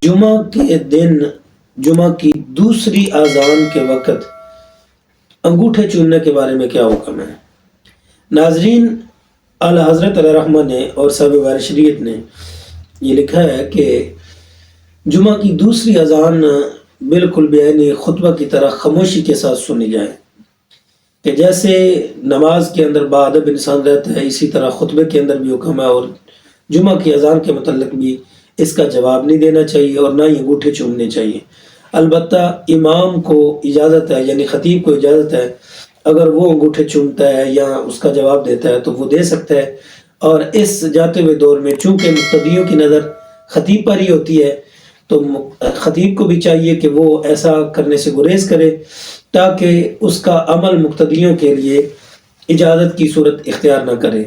جمعہ کے دن جمعہ کی دوسری اذان کے وقت انگوٹھے چومنے کے بارے میں کیا حکم ہے؟ ناظرین، اعلی حضرت علیہ رحمہ نے اور صاحب وار شریعت نے یہ لکھا ہے کہ جمعہ کی دوسری اذان بالکل بیانی خطبہ کی طرح خاموشی کے ساتھ سنی جائے، کہ جیسے نماز کے اندر باادب انسان رہتا ہے اسی طرح خطبے کے اندر بھی حکم ہے، اور جمعہ کی اذان کے متعلق بھی اس کا جواب نہیں دینا چاہیے اور نہ ہی انگوٹھے چومنے چاہیے۔ البتہ امام کو اجازت ہے، یعنی خطیب کو اجازت ہے، اگر وہ انگوٹھے چومتا ہے یا اس کا جواب دیتا ہے تو وہ دے سکتا ہے، اور اس جاتے ہوئے دور میں چونکہ مقتدیوں کی نظر خطیب پر ہی ہوتی ہے تو خطیب کو بھی چاہیے کہ وہ ایسا کرنے سے گریز کرے تاکہ اس کا عمل مقتدیوں کے لیے اجازت کی صورت اختیار نہ کرے۔